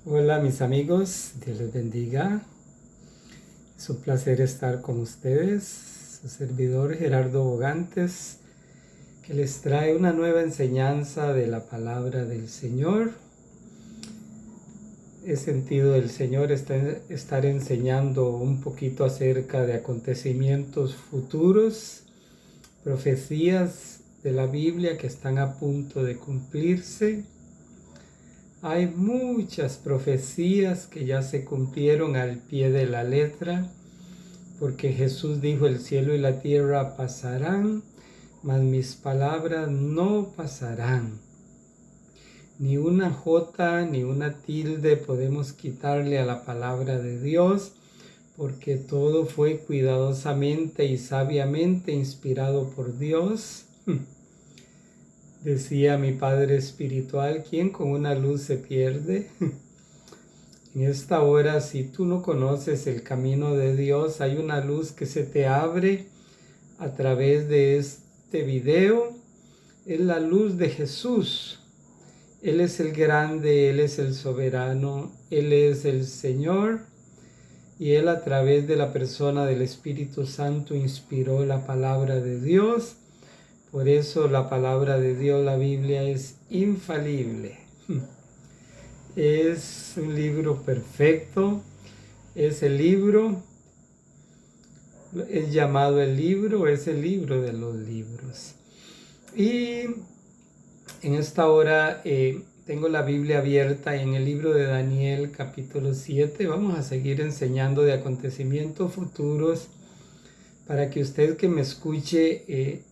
Hola mis amigos, Dios les bendiga. Es un placer estar con ustedes, su servidor Gerardo Bogantes, que les trae una nueva enseñanza de la palabra del Señor. He sentido el Señor estar enseñando un poquito acerca de acontecimientos futuros, profecías de la Biblia que están a punto de cumplirse. Hay muchas profecías que ya se cumplieron al pie de la letra, porque Jesús dijo: el cielo y la tierra pasarán, mas mis palabras no pasarán. Ni una jota ni una tilde podemos quitarle a la palabra de Dios, porque todo fue cuidadosamente y sabiamente inspirado por Dios. Decía mi padre espiritual: ¿quién con una luz se pierde? En esta hora, si tú no conoces el camino de Dios, hay una luz que se te abre a través de este video. Es la luz de Jesús. Él es el grande, Él es el soberano, Él es el Señor. Y Él, a través de la persona del Espíritu Santo, inspiró la palabra de Dios. Por eso la palabra de Dios, la Biblia, es infalible. Es un libro perfecto. Es el libro, es llamado el libro, es el libro de los libros. Y en esta hora tengo la Biblia abierta en el libro de Daniel, capítulo 7. Vamos a seguir enseñando de acontecimientos futuros para que usted que me escuche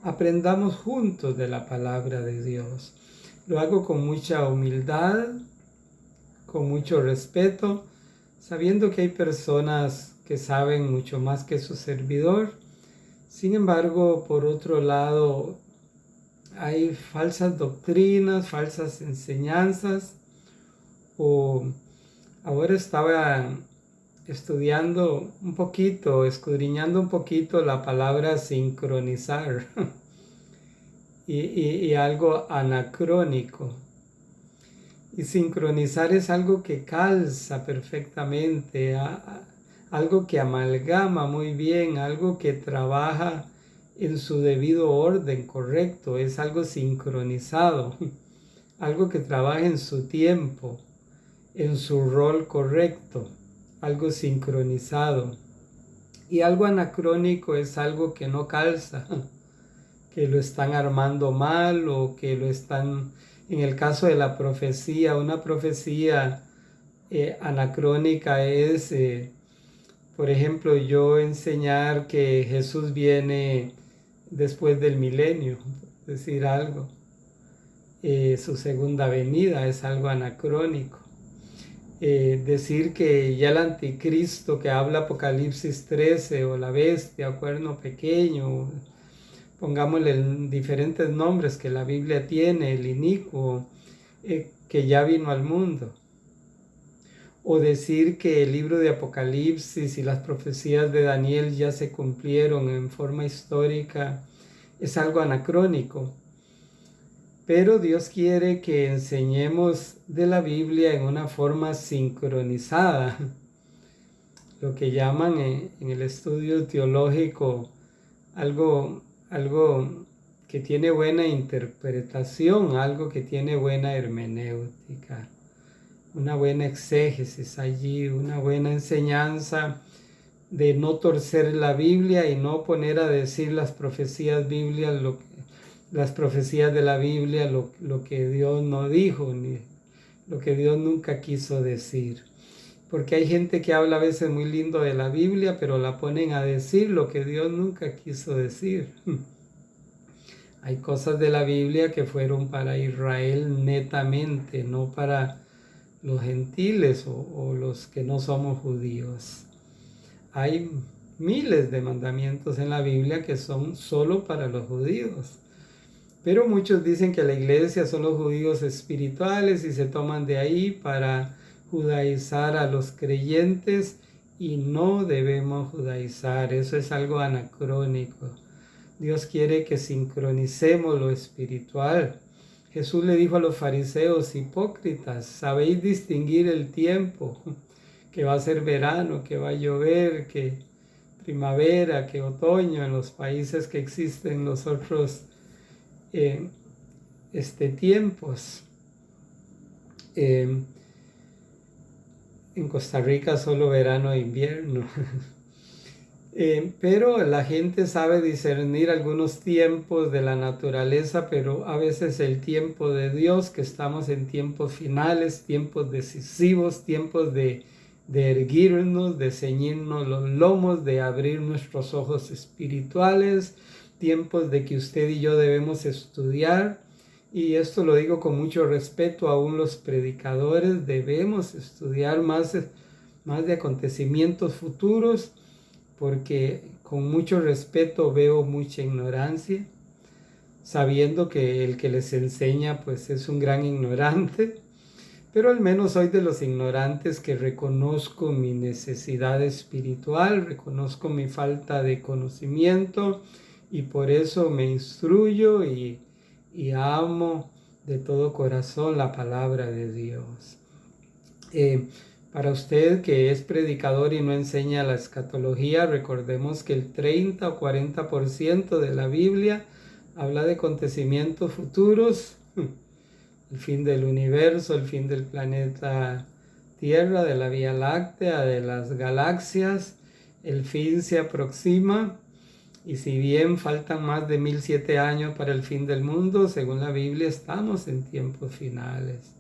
aprendamos juntos de la palabra de Dios. Lo hago con mucha humildad, con mucho respeto, sabiendo que hay personas que saben mucho más que su servidor. Sin embargo, por otro lado, hay falsas doctrinas, falsas enseñanzas. Ahora estaba estudiando un poquito, escudriñando un poquito la palabra sincronizar y algo anacrónico. Y sincronizar es algo que calza perfectamente, algo que amalgama muy bien, algo que trabaja en su debido orden correcto, es algo sincronizado, algo que trabaja en su tiempo, en su rol correcto, algo sincronizado. Y algo anacrónico es algo que no calza, que lo están armando mal o que lo están... En el caso de la profecía, una profecía anacrónica es, por ejemplo, yo enseñar que Jesús viene después del milenio, decir algo. Su segunda venida es algo anacrónico. Decir que ya el anticristo que habla Apocalipsis 13 o la bestia o cuerno pequeño, pongámosle diferentes nombres que la Biblia tiene, el inicuo, que ya vino al mundo. O decir que el libro de Apocalipsis y las profecías de Daniel ya se cumplieron en forma histórica, es algo anacrónico. Pero Dios quiere que enseñemos de la Biblia en una forma sincronizada, lo que llaman en el estudio teológico algo que tiene buena interpretación, algo que tiene buena hermenéutica, una buena exégesis allí, una buena enseñanza de no torcer la Biblia y no poner a decir las profecías de la Biblia lo que Dios no dijo, ni lo que Dios nunca quiso decir. Porque hay gente que habla a veces muy lindo de la Biblia, pero la ponen a decir lo que Dios nunca quiso decir. Hay cosas de la Biblia que fueron para Israel netamente, no para los gentiles o los que no somos judíos. Hay miles de mandamientos en la Biblia que son solo para los judíos. Pero muchos dicen que la iglesia son los judíos espirituales y se toman de ahí para judaizar a los creyentes, y no debemos judaizar, eso es algo anacrónico. Dios quiere que sincronicemos lo espiritual. Jesús le dijo a los fariseos: hipócritas, sabéis distinguir el tiempo, que va a ser verano, que va a llover, que primavera, que otoño, en los países que existen los otros tiempos. En Costa Rica solo verano e invierno. Pero la gente sabe discernir algunos tiempos de la naturaleza, pero a veces el tiempo de Dios, que estamos en tiempos finales, tiempos decisivos, tiempos de erguirnos, de ceñirnos los lomos, de abrir nuestros ojos espirituales, tiempos de que usted y yo debemos estudiar. Y esto lo digo con mucho respeto, aún los predicadores debemos estudiar más de acontecimientos futuros, porque con mucho respeto veo mucha ignorancia, sabiendo que el que les enseña pues es un gran ignorante, pero al menos soy de los ignorantes que reconozco mi necesidad espiritual, reconozco mi falta de conocimiento y por eso me instruyo y amo de todo corazón la palabra de Dios. Para usted que es predicador y no enseña la escatología, recordemos que el 30 o 40% de la Biblia habla de acontecimientos futuros, el fin del universo, el fin del planeta Tierra, de la Vía Láctea, de las galaxias. El fin se aproxima. Y si bien faltan más de 1007 años para el fin del mundo, según la Biblia estamos en tiempos finales,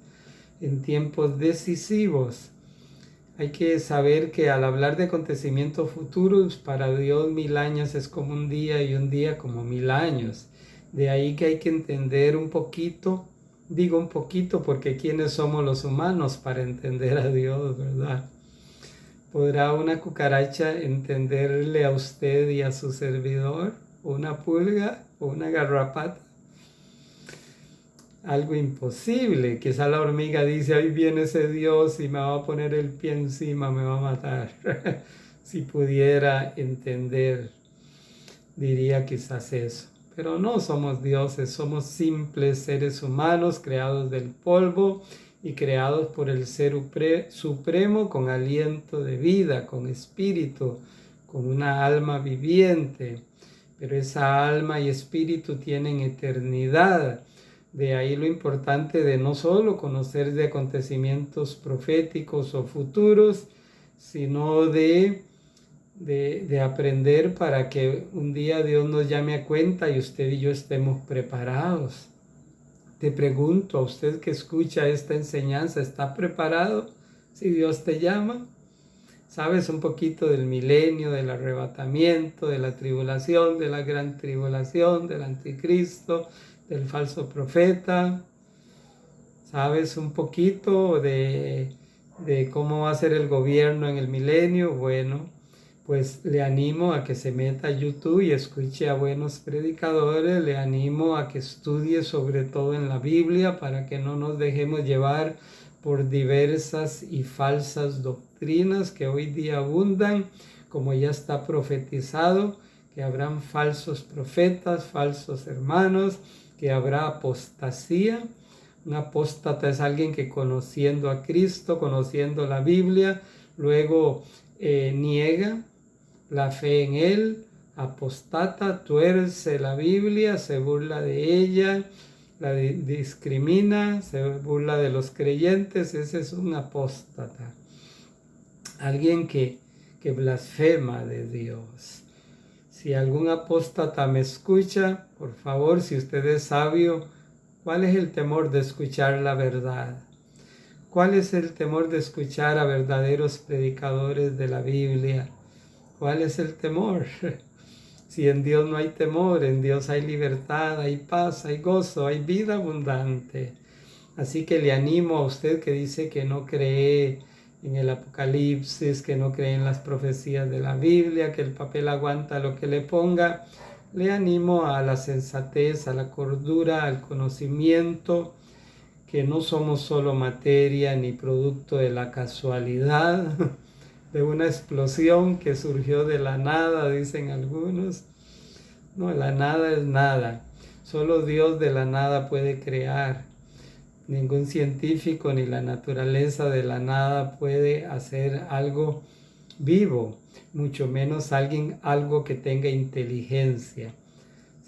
en tiempos decisivos. Hay que saber que al hablar de acontecimientos futuros, para Dios 1000 años es como un día y un día como 1000 años. De ahí que hay que entender un poquito, digo un poquito porque ¿quiénes somos los humanos para entender a Dios, verdad? ¿Podrá una cucaracha entenderle a usted y a su servidor? ¿O una pulga? ¿O una garrapata? Algo imposible. Quizá la hormiga dice: ahí viene ese Dios y me va a poner el pie encima, me va a matar. Si pudiera entender, diría quizás eso. Pero no somos dioses, somos simples seres humanos creados del polvo y creados por el Ser Supremo con aliento de vida, con espíritu, con una alma viviente. Pero esa alma y espíritu tienen eternidad. De ahí lo importante de no solo conocer de acontecimientos proféticos o futuros, sino de aprender para que un día Dios nos llame a cuenta y usted y yo estemos preparados. Te pregunto, a usted que escucha esta enseñanza, ¿está preparado si Dios te llama? ¿Sabes un poquito del milenio, del arrebatamiento, de la tribulación, de la gran tribulación, del anticristo, del falso profeta? ¿Sabes un poquito de cómo va a ser el gobierno en el milenio? Bueno, pues le animo a que se meta a YouTube y escuche a buenos predicadores, le animo a que estudie sobre todo en la Biblia para que no nos dejemos llevar por diversas y falsas doctrinas que hoy día abundan, como ya está profetizado, que habrán falsos profetas, falsos hermanos, que habrá apostasía. Un apóstata es alguien que conociendo a Cristo, conociendo la Biblia, luego niega la fe en Él, apostata, tuerce la Biblia, se burla de ella, la discrimina, se burla de los creyentes. Ese es un apóstata. Alguien que blasfema de Dios. Si algún apóstata me escucha, por favor, si usted es sabio, ¿cuál es el temor de escuchar la verdad? ¿Cuál es el temor de escuchar a verdaderos predicadores de la Biblia? ¿Cuál es el temor? Si en Dios no hay temor, en Dios hay libertad, hay paz, hay gozo, hay vida abundante. Así que le animo a usted que dice que no cree en el Apocalipsis, que no cree en las profecías de la Biblia, que el papel aguanta lo que le ponga. Le animo a la sensatez, a la cordura, al conocimiento, que no somos solo materia ni producto de la casualidad, de una explosión que surgió de la nada, dicen algunos. No, la nada es nada. Solo Dios de la nada puede crear. Ningún científico ni la naturaleza de la nada puede hacer algo vivo, mucho menos algo que tenga inteligencia.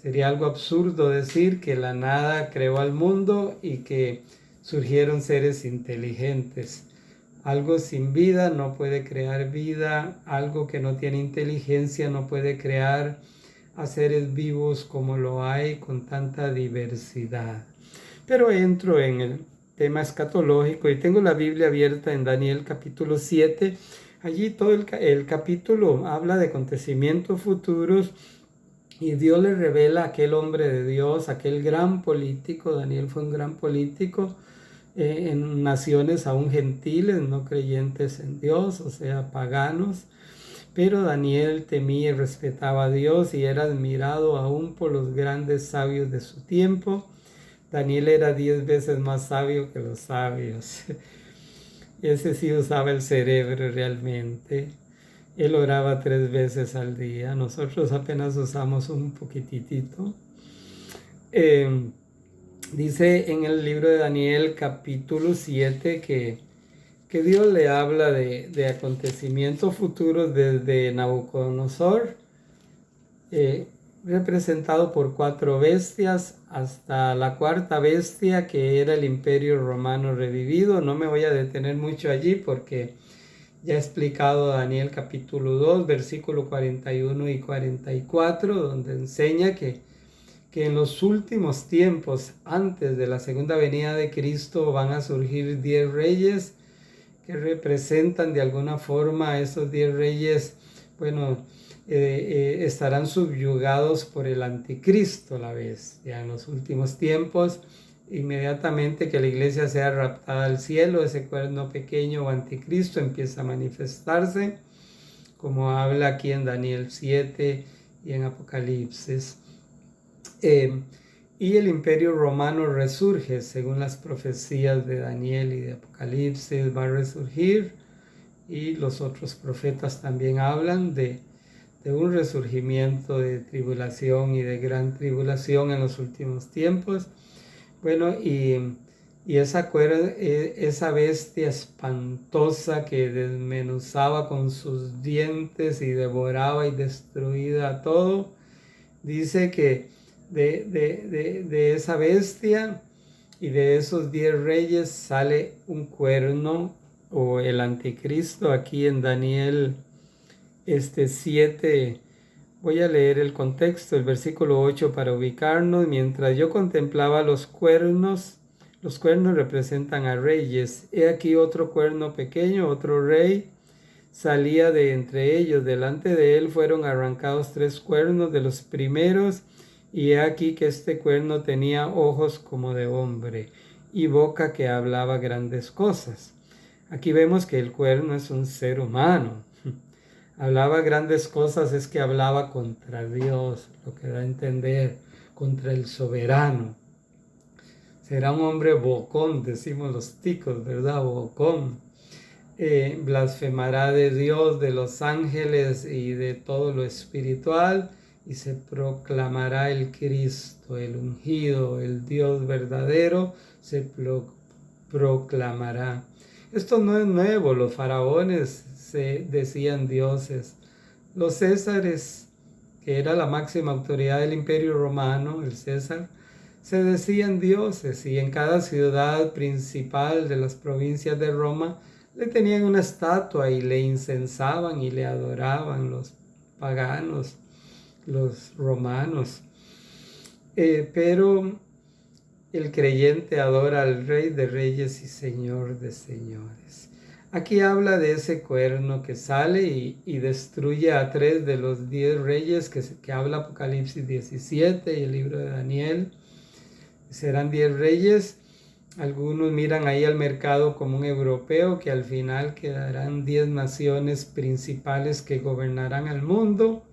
Sería algo absurdo decir que la nada creó al mundo y que surgieron seres inteligentes. Algo sin vida no puede crear vida, algo que no tiene inteligencia no puede crear a seres vivos como lo hay con tanta diversidad. Pero entro en el tema escatológico y tengo la Biblia abierta en Daniel capítulo 7. Allí todo el capítulo habla de acontecimientos futuros y Dios le revela a aquel hombre de Dios, aquel gran político. Daniel fue un gran político en naciones aún gentiles, no creyentes en Dios, o sea, paganos. Pero Daniel temía y respetaba a Dios y era admirado aún por los grandes sabios de su tiempo. Daniel era 10 veces más sabio que los sabios. Ese sí usaba el cerebro realmente. Él oraba 3 veces al día. Nosotros apenas usamos un poquitito. Dice en el libro de Daniel capítulo 7 que Dios le habla de acontecimientos futuros desde Nabucodonosor, representado por 4 bestias, hasta la 4ª bestia, que era el Imperio Romano revivido. No me voy a detener mucho allí porque ya he explicado Daniel capítulo 2, versículo 41 y 44, donde enseña que en los últimos tiempos, antes de la segunda venida de Cristo, van a surgir 10 reyes que representan de alguna forma a esos 10 reyes. Bueno, estarán subyugados por el anticristo, la bestia. En los últimos tiempos, inmediatamente que la iglesia sea raptada al cielo, ese cuerno pequeño o anticristo empieza a manifestarse, como habla aquí en Daniel 7 y en Apocalipsis. Y el imperio romano resurge, según las profecías de Daniel y de Apocalipsis, va a resurgir, y los otros profetas también hablan de un resurgimiento de tribulación y de gran tribulación en los últimos tiempos. Bueno, y esa bestia espantosa que desmenuzaba con sus dientes y devoraba y destruía todo, dice que de esa bestia y de esos 10 reyes sale un cuerno o el anticristo. Aquí en Daniel 7, voy a leer el contexto, el versículo 8 para ubicarnos. Mientras yo contemplaba los cuernos representan a reyes. He aquí otro cuerno pequeño, otro rey, salía de entre ellos. Delante de él fueron arrancados 3 cuernos de los primeros, y he aquí que este cuerno tenía ojos como de hombre y boca que hablaba grandes cosas. Aquí vemos que el cuerno es un ser humano. Hablaba grandes cosas, es que hablaba contra Dios, lo que da a entender, contra el soberano. Será un hombre bocón, decimos los ticos, ¿verdad? Bocón. Blasfemará de Dios, de los ángeles y de todo lo espiritual, y se proclamará el Cristo, el ungido, el Dios verdadero, se proclamará. Esto no es nuevo, los faraones se decían dioses. Los césares, que era la máxima autoridad del imperio romano, el César, se decían dioses, y en cada ciudad principal de las provincias de Roma le tenían una estatua y le incensaban y le adoraban los paganos, los romanos. Pero el creyente adora al Rey de Reyes y Señor de Señores. Aquí habla de ese cuerno que sale y destruye a 3 de los 10 reyes que habla Apocalipsis 17 y el libro de Daniel. Serán 10 reyes. Algunos miran ahí al mercado como un europeo, que al final quedarán 10 naciones principales que gobernarán al mundo.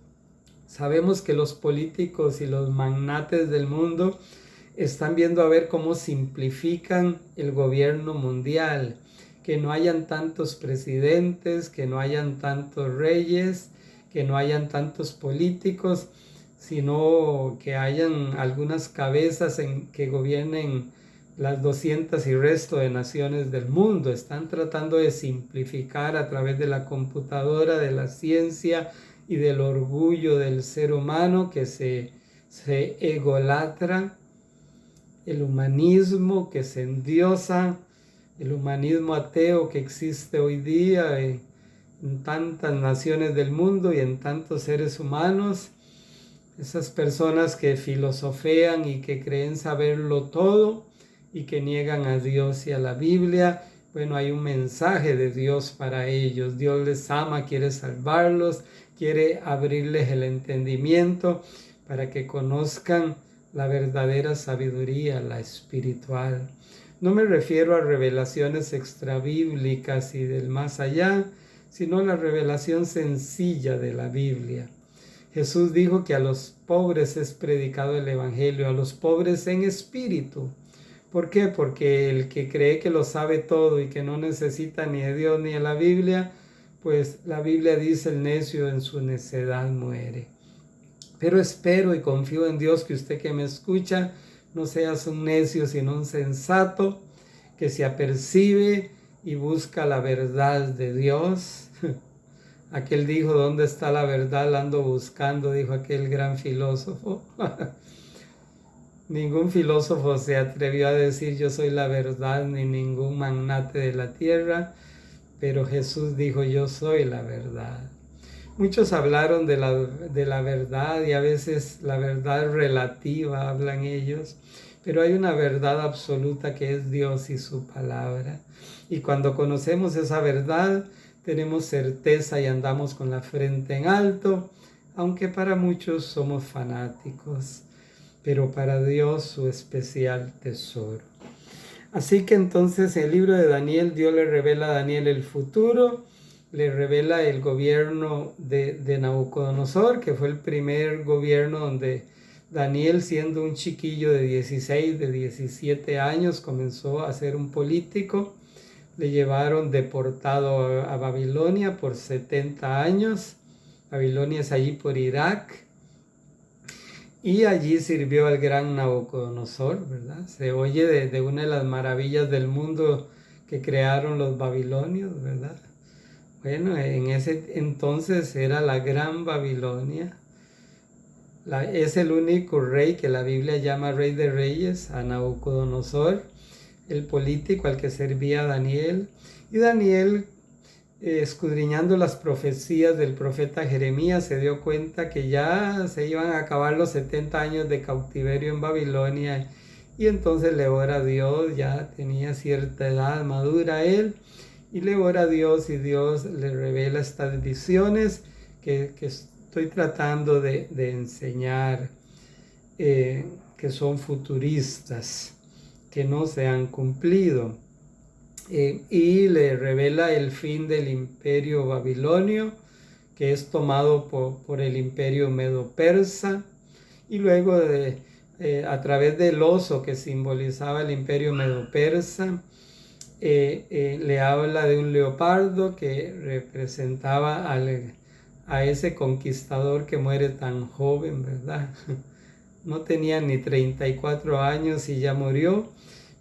Sabemos que los políticos y los magnates del mundo están viendo a ver cómo simplifican el gobierno mundial, que no hayan tantos presidentes, que no hayan tantos reyes, que no hayan tantos políticos. sino que hayan algunas cabezas que gobiernen las 200 y resto de naciones del mundo. Están tratando de simplificar a través de la computadora, de la ciencia y del orgullo del ser humano que se egolatra, el humanismo que se endiosa, el humanismo ateo que existe hoy día en tantas naciones del mundo y en tantos seres humanos. Esas personas que filosofean y que creen saberlo todo y que niegan a Dios y a la Biblia. Bueno, hay un mensaje de Dios para ellos. Dios les ama, quiere salvarlos, quiere abrirles el entendimiento para que conozcan la verdadera sabiduría, la espiritual. No me refiero a revelaciones extrabíblicas y del más allá, sino a la revelación sencilla de la Biblia. Jesús dijo que a los pobres es predicado el Evangelio, a los pobres en espíritu. ¿Por qué? Porque el que cree que lo sabe todo y que no necesita ni de Dios ni de la Biblia, pues la Biblia dice: el necio en su necedad muere. Pero espero y confío en Dios que usted que me escucha no seas un necio, sino un sensato que se apercibe y busca la verdad de Dios. Aquel dijo: ¿dónde está la verdad? La ando buscando, dijo aquel gran filósofo. Ningún filósofo se atrevió a decir yo soy la verdad, ni ningún magnate de la tierra, pero Jesús dijo: yo soy la verdad. Muchos hablaron de la verdad y a veces la verdad relativa hablan ellos, pero hay una verdad absoluta que es Dios y su palabra. Y cuando conocemos esa verdad, tenemos certeza y andamos con la frente en alto, aunque para muchos somos fanáticos, pero para Dios su especial tesoro. Así que entonces en el libro de Daniel, Dios le revela a Daniel el futuro, le revela el gobierno de Nabucodonosor, que fue el primer gobierno donde Daniel, siendo un chiquillo de 16, de 17 años, comenzó a ser un político. Le llevaron deportado a Babilonia por 70 años. Babilonia es allí por Irak. Y allí sirvió al gran Nabucodonosor, ¿verdad? Se oye de una de las maravillas del mundo que crearon los babilonios, ¿verdad? Bueno, en ese entonces era la gran Babilonia. Es el único rey que la Biblia llama rey de reyes, a Nabucodonosor, el político al que servía Daniel. Y Daniel, escudriñando las profecías del profeta Jeremías, se dio cuenta que ya se iban a acabar los 70 años de cautiverio en Babilonia. Y entonces le ora a Dios, ya tenía cierta edad madura él, y le ora a Dios y Dios le revela estas visiones que estoy tratando de enseñar, que son futuristas, que no se han cumplido. Y le revela el fin del imperio babilonio, que es tomado por el imperio medo-persa, y luego a través del oso que simbolizaba el imperio medo-persa, le habla de un leopardo que representaba a ese conquistador que muere tan joven, ¿verdad? No tenía ni 34 años y ya murió,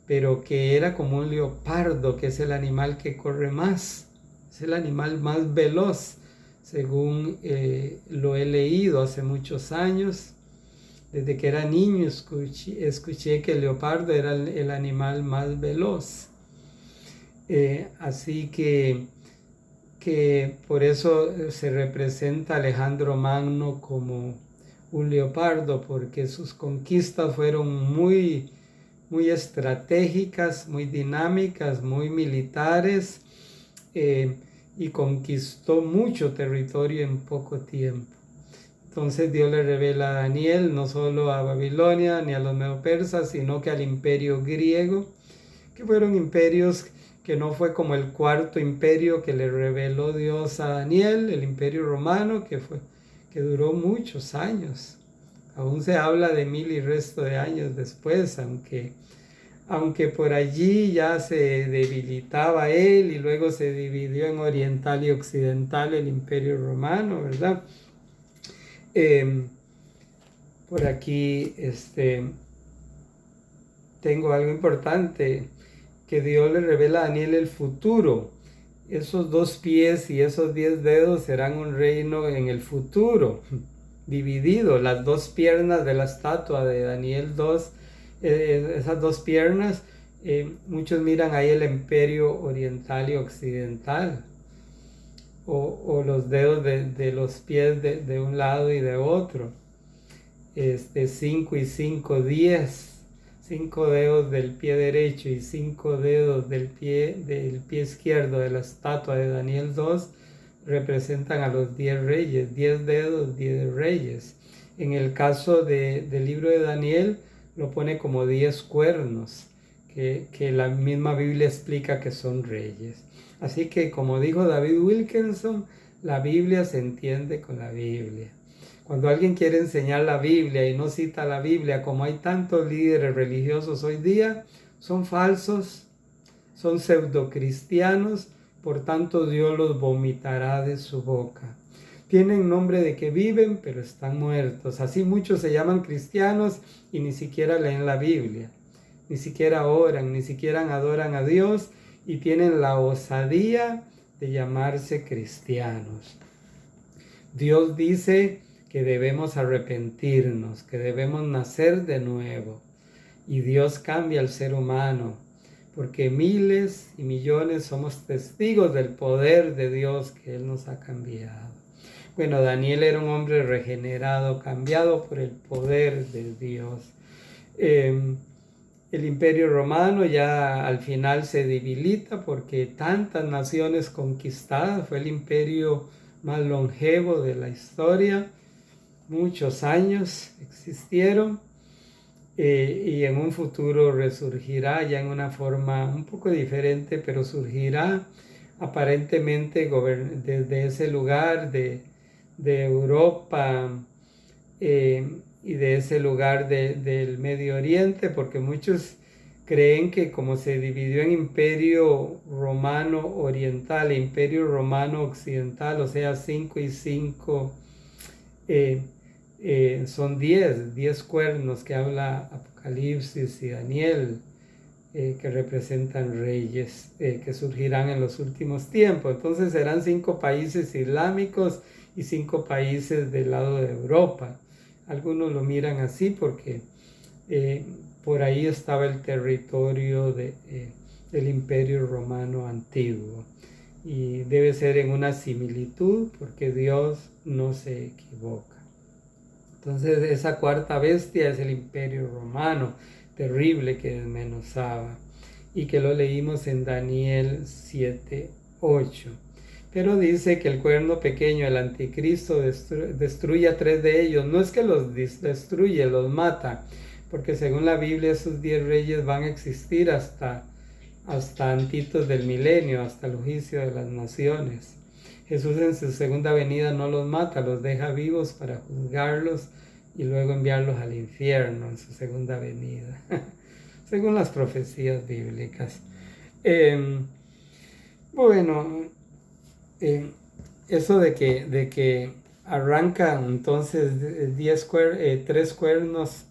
pero que era como un leopardo, que es el animal que corre más, es el animal más veloz, según lo he leído hace muchos años. Desde que era niño escuché que el leopardo era el animal más veloz. Así que por eso se representa a Alejandro Magno como un leopardo, porque sus conquistas fueron muy estratégicas, muy dinámicas, muy militares, y conquistó mucho territorio en poco tiempo. Entonces Dios le revela a Daniel no solo a Babilonia ni a los medo-persas, sino que al imperio griego, que fueron imperios que no fue como el cuarto imperio que le reveló Dios a Daniel, el imperio romano, que duró muchos años. Aún se habla de 1000 y resto de años después, aunque por allí ya se debilitaba él y luego se dividió en oriental y occidental el imperio romano, ¿verdad? Por aquí tengo algo importante, que Dios le revela a Daniel el futuro. Esos 2 pies y esos 10 dedos serán un reino en el futuro, dividido. Las 2 piernas de la estatua de Daniel 2, esas 2 piernas, muchos miran ahí el imperio oriental y occidental, o los dedos de los pies de un lado y de otro. 5 y 5, 10. 5 dedos del pie derecho y 5 dedos del pie izquierdo de la estatua de Daniel 2 representan a los 10 reyes, 10 dedos, 10 reyes. En el caso del libro de Daniel lo pone como 10 cuernos, que la misma Biblia explica que son reyes. Así que, como dijo David Wilkerson, la Biblia se entiende con la Biblia. Cuando alguien quiere enseñar la Biblia y no cita la Biblia, como hay tantos líderes religiosos hoy día, son falsos, son pseudocristianos, por tanto Dios los vomitará de su boca. Tienen nombre de que viven, pero están muertos. Así muchos se llaman cristianos y ni siquiera leen la Biblia, ni siquiera oran, ni siquiera adoran a Dios y tienen la osadía de llamarse cristianos. Dios dice que debemos arrepentirnos, que debemos nacer de nuevo. Y Dios cambia al ser humano, porque miles y millones somos testigos del poder de Dios que Él nos ha cambiado. Bueno, Daniel era un hombre regenerado, cambiado por el poder de Dios. El imperio romano ya al final se debilita porque tantas naciones conquistadas, fue el imperio más longevo de la historia. Muchos años existieron y en un futuro resurgirá ya en una forma un poco diferente, pero surgirá aparentemente desde ese lugar de Europa y de ese lugar del Medio Oriente, porque muchos creen que como se dividió en Imperio Romano Oriental e Imperio Romano Occidental, o sea, 5 y 5, son 10 cuernos que habla Apocalipsis y Daniel, que representan reyes que surgirán en los últimos tiempos. Entonces serán 5 países islámicos y 5 países del lado de Europa. Algunos lo miran así porque por ahí estaba el territorio del Imperio Romano antiguo. Y debe ser en una similitud porque Dios no se equivoca. Entonces esa 4ª bestia es el Imperio Romano, terrible, que desmenuzaba, y que lo leímos en Daniel 7:8. Pero dice que el cuerno pequeño, el anticristo, destruye a 3 de ellos. No es que los destruye, los mata, porque según la Biblia esos 10 reyes van a existir hasta antitos del milenio, hasta el juicio de las naciones. Jesús en su segunda venida no los mata, los deja vivos para juzgarlos y luego enviarlos al infierno en su segunda venida, según las profecías bíblicas. Eso de que arrancan entonces 3 cuernos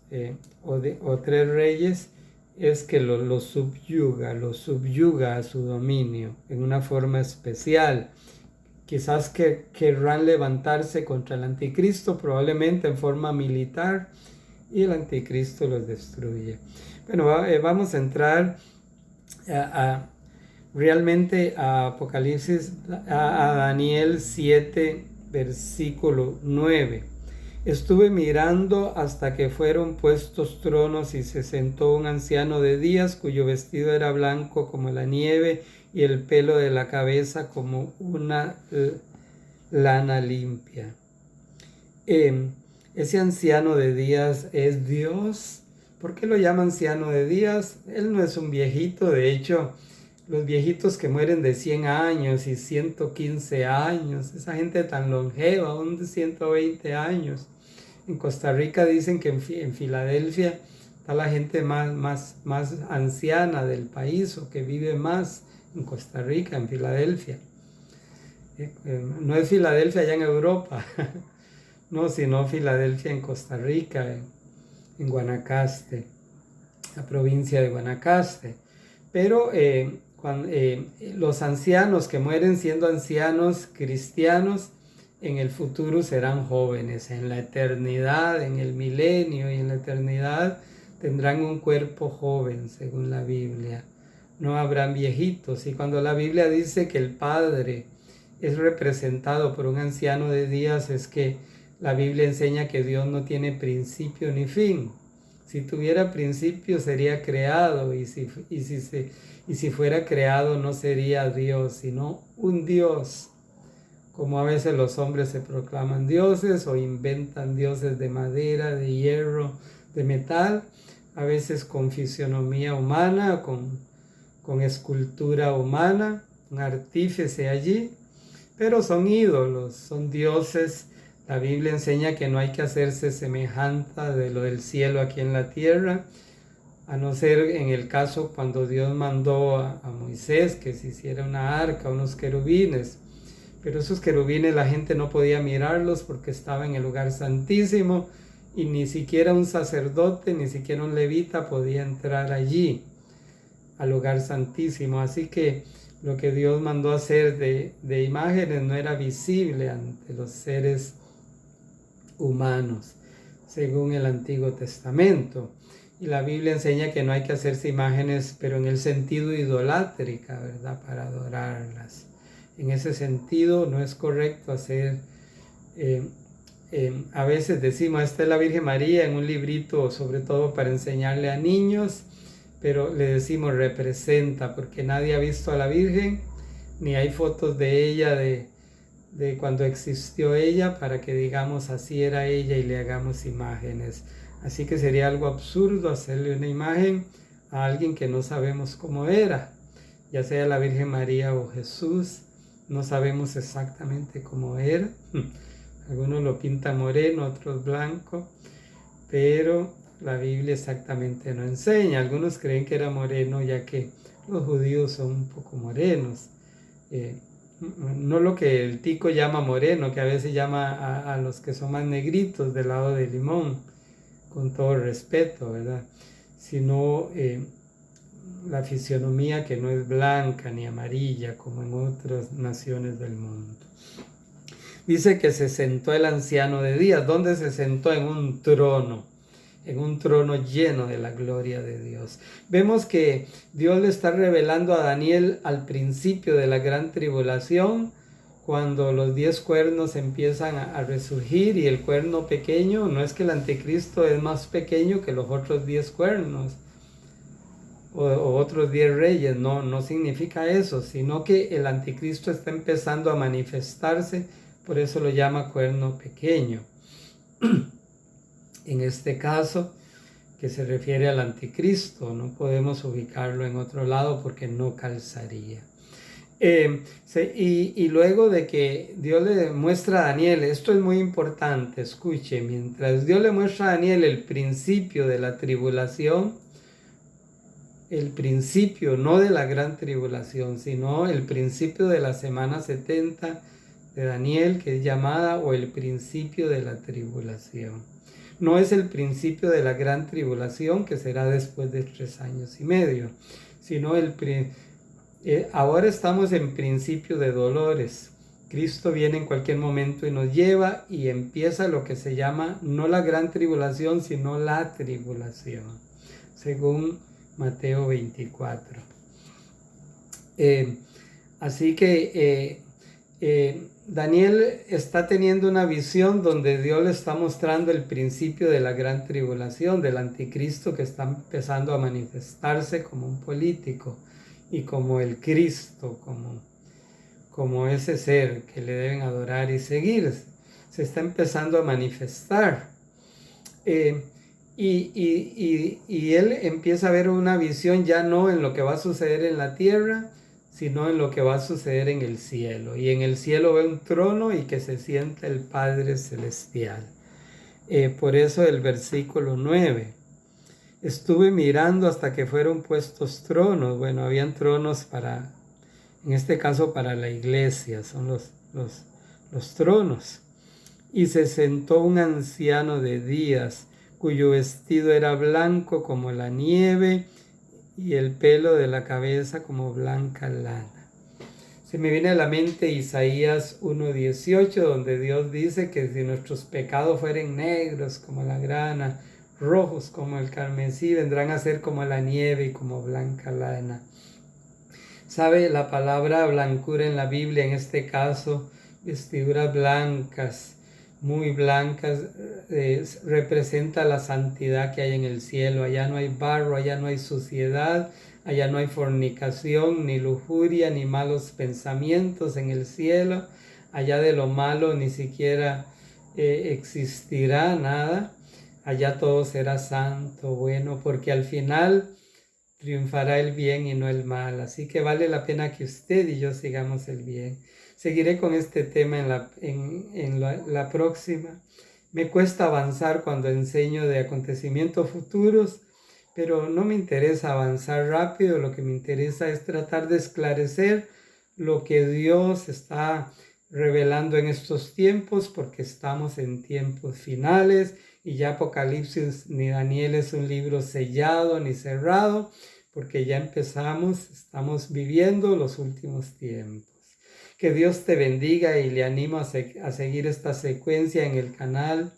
o 3 reyes, es que lo subyuga a su dominio en una forma especial. Quizás que querrán levantarse contra el anticristo, probablemente en forma militar, y el anticristo los destruye. Bueno, vamos a entrar realmente a Apocalipsis, a Daniel 7, versículo 9. Estuve mirando hasta que fueron puestos tronos y se sentó un anciano de días cuyo vestido era blanco como la nieve y el pelo de la cabeza como una lana limpia. Ese anciano de días es Dios. ¿Por qué lo llama anciano de días? Él no es un viejito. De hecho, los viejitos que mueren de 100 años y 115 años, esa gente tan longeva, aún de 120 años. En Costa Rica dicen que en Filadelfia está la gente más anciana del país, o que vive más en Costa Rica, en Filadelfia. No es Filadelfia allá en Europa, no, sino Filadelfia en Costa Rica, en Guanacaste, la provincia de Guanacaste. Pero los ancianos que mueren siendo ancianos cristianos, en el futuro serán jóvenes, en la eternidad, en el milenio y en la eternidad tendrán un cuerpo joven, según la Biblia. No habrán viejitos. Y cuando la Biblia dice que el Padre es representado por un anciano de días, es que la Biblia enseña que Dios no tiene principio ni fin. Si tuviera principio sería creado, y si fuera creado no sería Dios, sino un Dios. Como a veces los hombres se proclaman dioses o inventan dioses de madera, de hierro, de metal, a veces con fisionomía humana, con escultura humana, un artífice allí, pero son ídolos, son dioses. La Biblia enseña que no hay que hacerse semejante de lo del cielo aquí en la tierra, a no ser en el caso cuando Dios mandó a Moisés que se hiciera una arca, unos querubines. Pero esos querubines la gente no podía mirarlos porque estaba en el lugar santísimo y ni siquiera un sacerdote, ni siquiera un levita podía entrar allí, al lugar santísimo. Así que lo que Dios mandó hacer de imágenes no era visible ante los seres humanos, según el Antiguo Testamento. Y la Biblia enseña que no hay que hacerse imágenes, pero en el sentido idolátrica, ¿verdad? Para adorarlas. En ese sentido no es correcto hacer, a veces decimos, esta es la Virgen María en un librito, sobre todo para enseñarle a niños, pero le decimos representa, porque nadie ha visto a la Virgen, ni hay fotos de ella, de cuando existió ella, para que digamos así era ella y le hagamos imágenes. Así que sería algo absurdo hacerle una imagen a alguien que no sabemos cómo era, ya sea la Virgen María o Jesús. No sabemos exactamente cómo era. Algunos lo pintan moreno, otros blanco, pero la Biblia exactamente no enseña. Algunos creen que era moreno, ya que los judíos son un poco morenos. No lo que el tico llama moreno, que a veces llama a los que son más negritos del lado de limón, con todo respeto, ¿verdad? Sino la fisionomía que no es blanca ni amarilla como en otras naciones del mundo. Dice que se sentó el anciano de días. ¿Dónde se sentó? En un trono lleno de la gloria de Dios. Vemos que Dios le está revelando a Daniel al principio de la gran tribulación, cuando los 10 cuernos empiezan a resurgir, y el cuerno pequeño, no es que el anticristo es más pequeño que los otros 10 cuernos, o otros 10 reyes, no significa eso, sino que el anticristo está empezando a manifestarse, por eso lo llama cuerno pequeño. En este caso, que se refiere al anticristo, no podemos ubicarlo en otro lado porque no calzaría. Y luego de que Dios le muestra a Daniel, esto es muy importante, escuche, mientras Dios le muestra a Daniel el principio de la tribulación, el principio no de la gran tribulación, sino el principio de la semana 70 de Daniel, que es llamada, o el principio de la tribulación. No es el principio de la gran tribulación, que será después de 3 años y medio, sino ahora estamos en principio de dolores. Cristo viene en cualquier momento y nos lleva, y empieza lo que se llama no la gran tribulación, sino la tribulación, según Mateo 24. Así que Daniel está teniendo una visión donde Dios le está mostrando el principio de la gran tribulación, del anticristo que está empezando a manifestarse como un político y como el Cristo, como ese ser que le deben adorar y seguir. Se está empezando a manifestar. Y él empieza a ver una visión ya no en lo que va a suceder en la tierra, sino en lo que va a suceder en el cielo. Y en el cielo ve un trono y que se sienta el Padre Celestial. Por eso el versículo 9. Estuve mirando hasta que fueron puestos tronos. Bueno, habían tronos en este caso para la iglesia, son los tronos. Y se sentó un anciano de días, cuyo vestido era blanco como la nieve y el pelo de la cabeza como blanca lana. Se me viene a la mente Isaías 1:18, donde Dios dice que si nuestros pecados fueren negros como la grana, rojos como el carmesí, vendrán a ser como la nieve y como blanca lana. ¿Sabe? La palabra blancura en la Biblia, en este caso, vestiduras blancas, muy blancas, representa la santidad que hay en el cielo. Allá no hay barro, allá no hay suciedad, allá no hay fornicación, ni lujuria, ni malos pensamientos en el cielo. Allá de lo malo ni siquiera existirá nada. Allá todo será santo, bueno, porque al final triunfará el bien y no el mal. Así que vale la pena que usted y yo sigamos el bien. Seguiré con este tema en la próxima. Me cuesta avanzar cuando enseño de acontecimientos futuros, pero no me interesa avanzar rápido. Lo que me interesa es tratar de esclarecer lo que Dios está revelando en estos tiempos, porque estamos en tiempos finales y ya Apocalipsis ni Daniel es un libro sellado ni cerrado, porque ya estamos viviendo los últimos tiempos. Que Dios te bendiga y le animo a seguir esta secuencia en el canal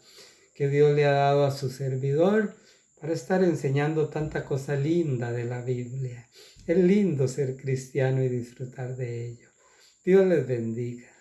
que Dios le ha dado a su servidor para estar enseñando tanta cosa linda de la Biblia. Es lindo ser cristiano y disfrutar de ello. Dios les bendiga.